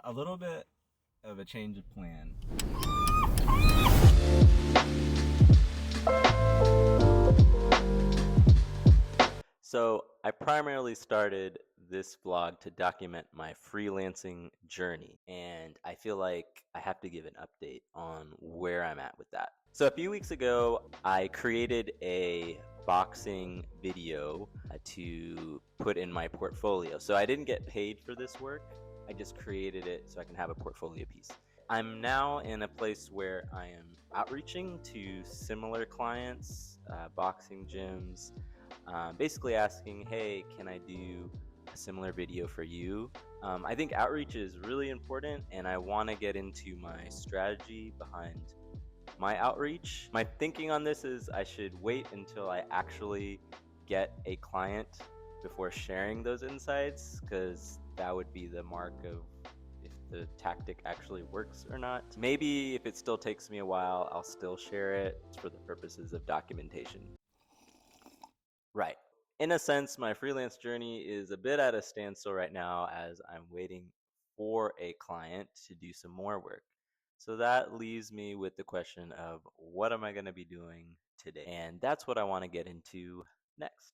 A little bit of a change of plan. So I primarily started this vlog to document my freelancing journey, and I feel like I have to give an update on where I'm at with that. So a few weeks ago, I created a boxing video to put in my portfolio. So I didn't get paid for this work, I just created it so I can have a portfolio piece. I'm now in a place where I am outreaching to similar clients, boxing gyms, basically asking, hey, can I do a similar video for you? I think outreach is really important, and I want to get into my strategy behind my outreach. My thinking on this is I should wait until I actually get a client before sharing those insights, because that would be the mark of if the tactic actually works or not. Maybe if it still takes me a while, I'll still share it for the purposes of documentation. Right. In a sense, my freelance journey is a bit at a standstill right now as I'm waiting for a client to do some more work. So that leaves me with the question of what am I going to be doing today? And that's what I want to get into next.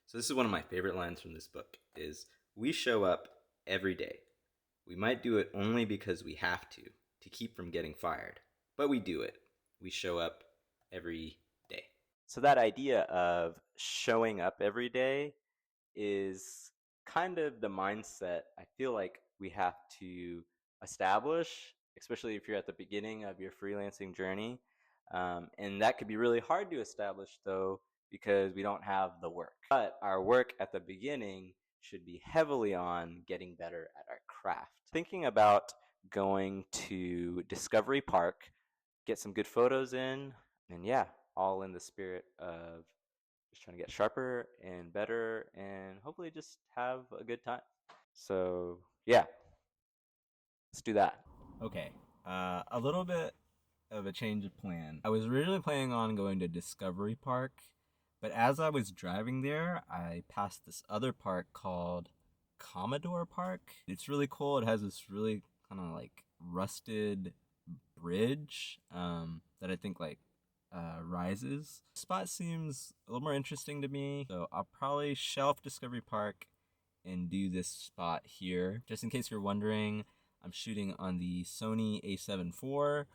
So this is one of my favorite lines from this book is, we show up every day. We might do it only because we have to keep from getting fired. But we do it. We show up every day. So that idea of showing up every day is kind of the mindset I feel like we have to establish, especially if you're at the beginning of your freelancing journey. And that could be really hard to establish, though, because we don't have the work. But our work at the beginning should be heavily on getting better at our craft. Thinking about going to Discovery Park, get some good photos in, and yeah, all in the spirit of just trying to get sharper and better and hopefully just have a good time. So yeah, let's do that. Okay, a little bit of a change of plan. I was originally planning on going to Discovery Park, but as I was driving there, I passed this other park called Commodore Park. It's really cool. It has this really kind of like rusted bridge that I think rises. The spot seems a little more interesting to me, so I'll probably shelf Discovery Park and do this spot here. Just in case you're wondering, I'm shooting on the Sony a7 IV.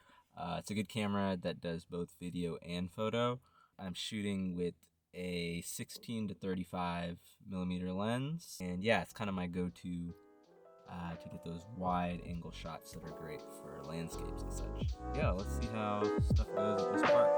It's a good camera that does both video and photo. I'm shooting with a 16 to 35 millimeter lens, and yeah, it's kind of my go-to to get those wide angle shots that are great for landscapes and such. Yeah, let's see how stuff goes at this park.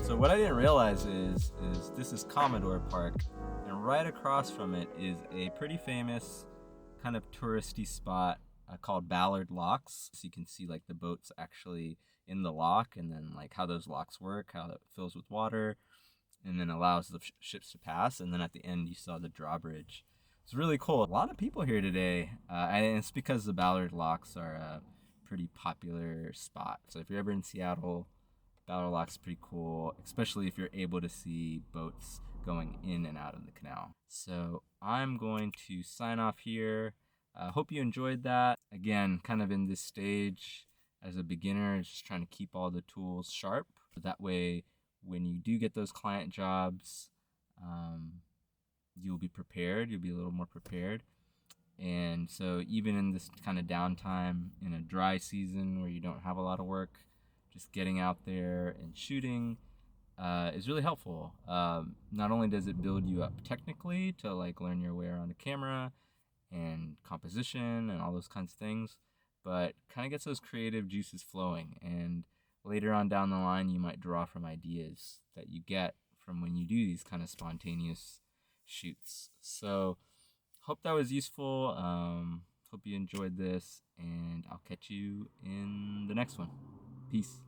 So what I didn't realize is this is Commodore Park, and right across from it is a pretty famous kind of touristy spot called Ballard Locks. So you can see like the boats actually in the lock, and then like how those locks work, how it fills with water, and then allows the ships to pass. And then at the end, you saw the drawbridge. It's really cool. A lot of people here today, and it's because the Ballard locks are a pretty popular spot. So if you're ever in Seattle, Ballard Lock's pretty cool, especially if you're able to see boats going in and out of the canal. So I'm going to sign off here. Hope you enjoyed that. Again, kind of in this stage as a beginner, just trying to keep all the tools sharp. That way, when you do get those client jobs, you'll be prepared. You'll be a little more prepared. And so even in this kind of downtime in a dry season where you don't have a lot of work, just getting out there and shooting is really helpful. Not only does it build you up technically to like learn your way around a camera and composition and all those kinds of things, but kind of gets those creative juices flowing. And later on down the line, you might draw from ideas that you get from when you do these kind of spontaneous shoots. So hope that was useful. Hope you enjoyed this, and I'll catch you in the next one. Peace.